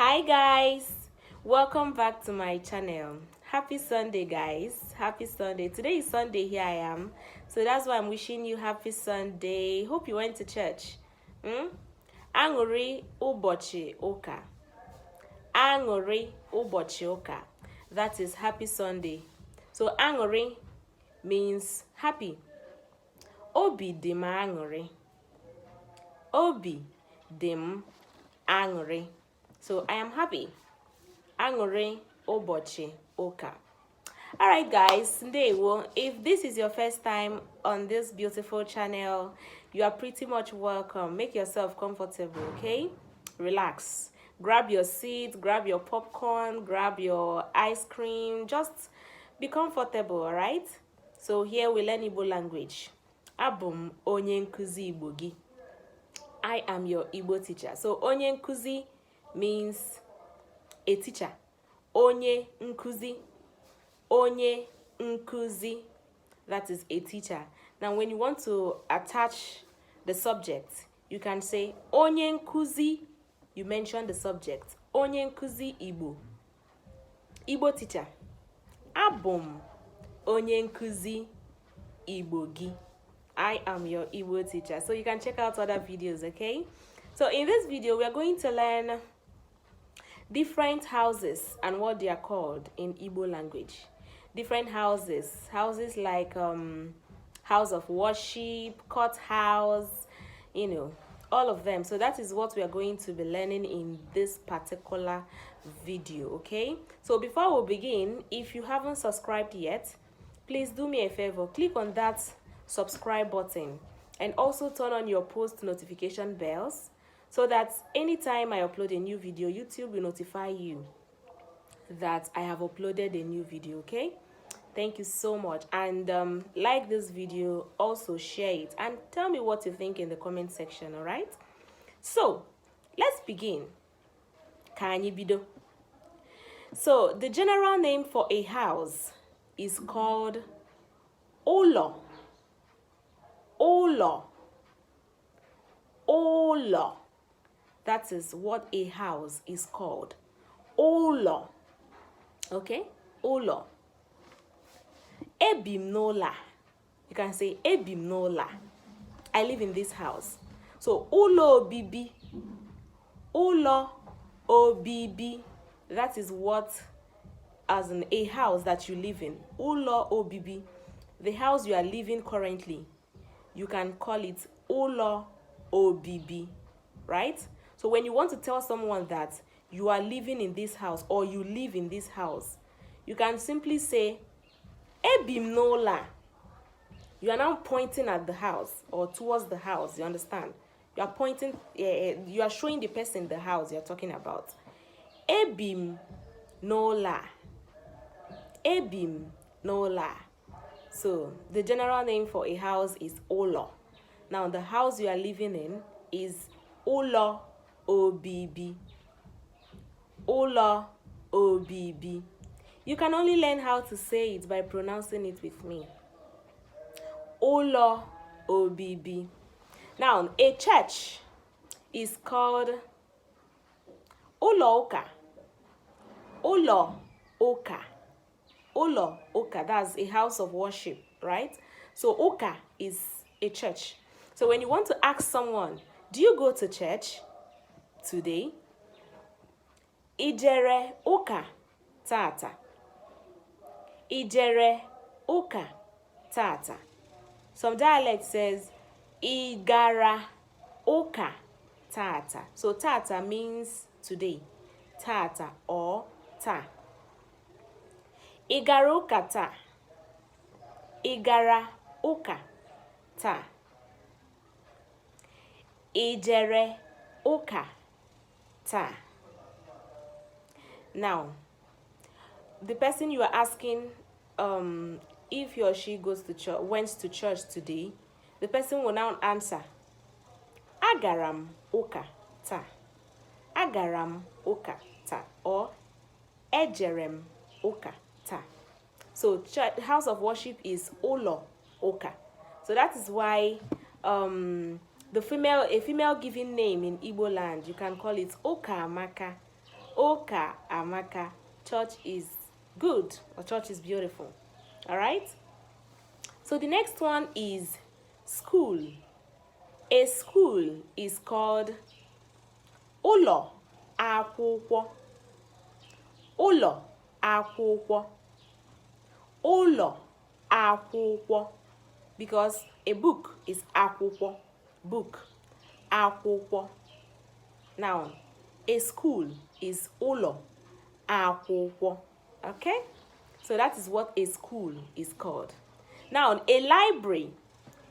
Hi guys, welcome back to my channel. Happy Sunday guys, happy Sunday. Today is Sunday, here I am, so that's why I'm wishing you happy Sunday. Hope you went to church. Aṅụrị ụbọchị ụka. Aṅụrị ụbọchị ụka. That is happy Sunday. So aṅụrị means happy. Obi dị m aṅụrị. Obi dị m aṅụrị. So I am happy. Aṅụrị ụbọchị ụka. Alright guys, Ndeewo. If this is your first time on this beautiful channel, you are pretty much welcome. Make yourself comfortable, okay? Relax. Grab your seat, grab your popcorn, grab your ice cream. Just be comfortable, alright? So here we learn Igbo language. Abum onye nkuzi Igbo gi. I am your Igbo teacher. So onye nkuzi means a teacher. Onye nkuzi. Onye nkuzi. That is a teacher. Now when you want to attach the subject, you can say onye nkuzi. You mention the subject. Onye nkuzi Igbo. Igbo teacher. Abum onye nkuzi Igbo gi. I am your Igbo teacher. So you can check out other videos, okay? So in this video, we are going to learn different houses and what they are called in Igbo language. Different houses. Houses like house of worship, courthouse, you know, all of them. So that is what we are going to be learning in this particular video, okay? So before we begin, if you haven't subscribed yet, please do me a favor. Click on that subscribe button and also turn on your post notification bells so that anytime I upload a new video, YouTube will notify you that I have uploaded a new video, okay? Thank you so much. And like this video, also share it and tell me what you think in the comment section, all right? So let's begin. Ka anyị bido. So the general name for a house is called ụlọ. Ụlọ. Ụlọ. That is what a house is called. Ụlọ. Okay? Ụlọ. Ebi m n'ụlọ. You can say ebi m n'ụlọ. I live in this house. So ụlọ obibi. Ụlọ obibi. That is what, as in a house that you live in. Ụlọ obibi. The house you are living currently, you can call it ụlọ obibi, right? So when you want to tell someone that you are living in this house or you live in this house, you can simply say ebi m n'ụlọ. You are now pointing at the house or towards the house, you understand? You are pointing, you are showing the person the house you are talking about. Ebi m n'ụlọ. Ebi m n'ụlọ. So the general name for a house is ụlọ. Now the house you are living in is ụlọ obibi. Ụlọ obibi. You can only learn how to say it by pronouncing it with me. Ụlọ obibi. Now a church is called ụlọ ụka. Ụlọ ụka. Ụlọ ụka, that's a house of worship, right? So ụka is a church. So when you want to ask someone, do you go to church today? Ijere ụka tata. Ijere ụka tata. Some dialect says igara ụka tata. So tata means today. Tata or ta. Igara ụka taa. Igara ụka taa. Ijere ụka taa. Now, the person you are asking if he or she goes to church, went to church today, the person will now answer, Agaram ụka taa. Agaram ụka taa. Or Ejerem ụka taa. So church, house of worship is ụlọ ụka. So that is why a female given name in Igbo land, you can call it Ụkamaka Oka amaka. Church is good, or church is beautiful. All right? So the next one is school. A school is called ụlọ akwụkwọ. Ụlọ akwụkwọ. Ụlọ akwụkwọ. Because a book is akwụkwọ. Book. Akwụkwọ. Now, a school is ụlọ akwụkwọ. Okay? So that is what a school is called. Now, a library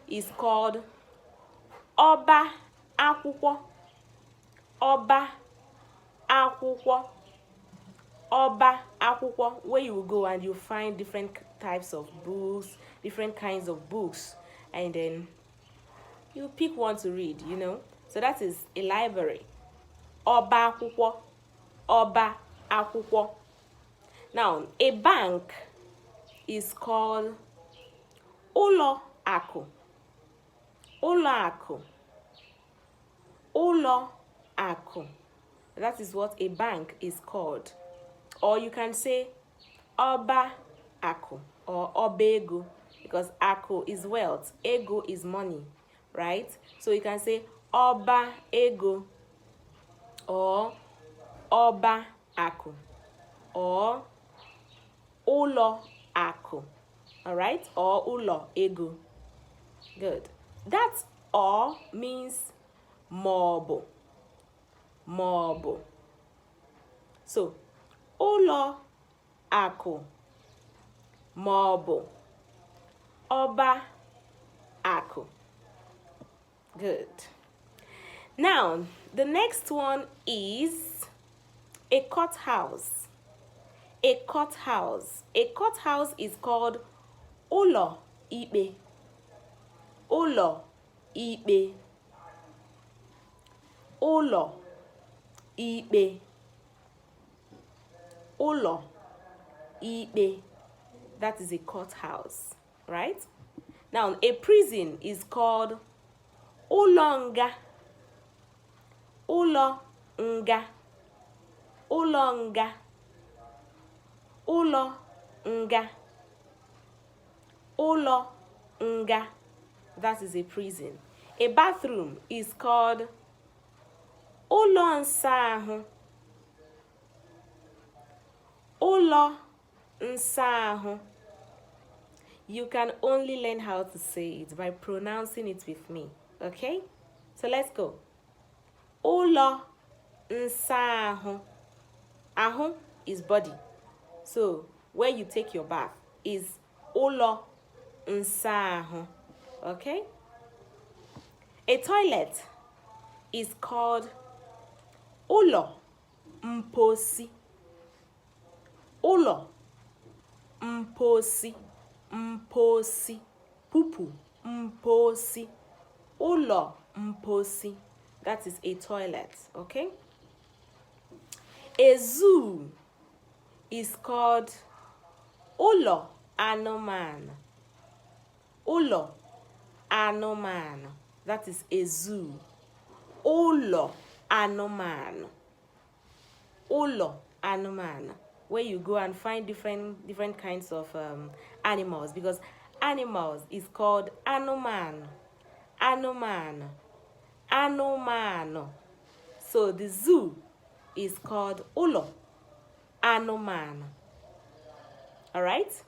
is called ọba akwụkwọ. Ọba akwụkwọ. Ọba akwụkwọ, where you will go and you find different types of books, different kinds of books, and then you pick one to read, you know. So that is a library. Ọba akwụkwọ. Ọba akwụkwọ. Now, a bank is called ụlọ akụ. Ụlọ akụ. Ụlọ akụ. That is what a bank is called. Or you can say ọba akụ or ọba ego, because akụ is wealth, ego is money, right? So you can say ọba ego or ọba akụ or ụlọ akụ, all right? Or ụlọ ego. Good. That or means maọbụ. Maọbụ. So, ụlọ akụ maọbụ ọba akụ. Good. Now, the next one is a courthouse. A courthouse. A courthouse is called ụlọ ikpe. Ụlọ ikpe. Ụlọ ikpe. Ụlọ ikpe. That is a courthouse, right? Now, a prison is called ụlọ nga. Ụlọ nga. Ụlọ nga. Ụlọ nga. Ụlọ nga. That is a prison. A bathroom is called ụlọ nsa ahụ. Ụlọ nsa ahụ. You can only learn how to say it by pronouncing it with me, okay? So let's go. Ụlọ nsa ahụ. Ahụ is body. So where you take your bath is ụlọ nsa ahụ, okay? A toilet is called ụlọ mposi. Ụlọ mposi. Mposi. Pupu. Mposi. Ụlọ mposi. That is a toilet, okay? A zoo is called ụlọ anụmanụ. Ụlọ anụmanụ. That is a zoo. Ụlọ anụmanụ. Ụlọ anụmanụ, where you go and find different kinds of animals, because animals is called anụmanụ. Anụmanụ. Anụmanụ. So the zoo is called ụlọ anụmanụ. All right?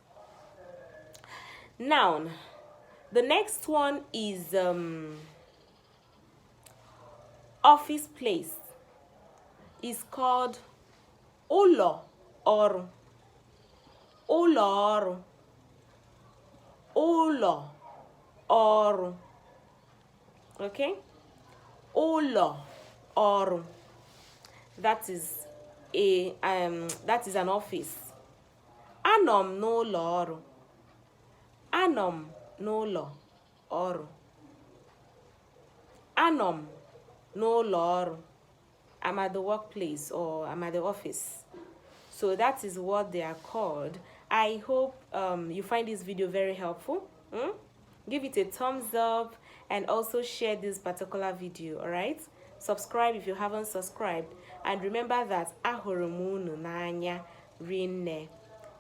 Now, the next one is office place. Is called ụlọ ọrụ. Ụlọ ọrụ. Ụlọ ọrụ. Okay? Ụlọ ọrụ. That is an office. Anọ m n'ụlọ ọrụ. Anọ m n'ụlọ ọrụ. Anọ m n'ụlọ ọrụ. I'm at the workplace, or I'm at the office. So that is what they are called. I hope you find this video very helpful. Give it a thumbs up and also share this particular video, all right? Subscribe if you haven't subscribed. And remember that ahụrụ m unu n'anya rinne.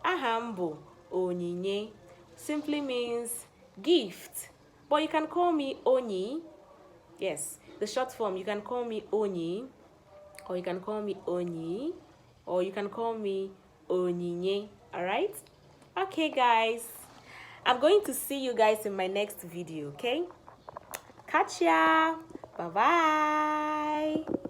Aha m bụ Onyinye simply means gift. But you can call me Onyi. Yes, the short form, you can call me Onyi, or you can call me Onyi, or you can call me Onyinye. Alright? Okay, guys. I'm going to see you guys in my next video, okay? Catch ya! Bye-bye!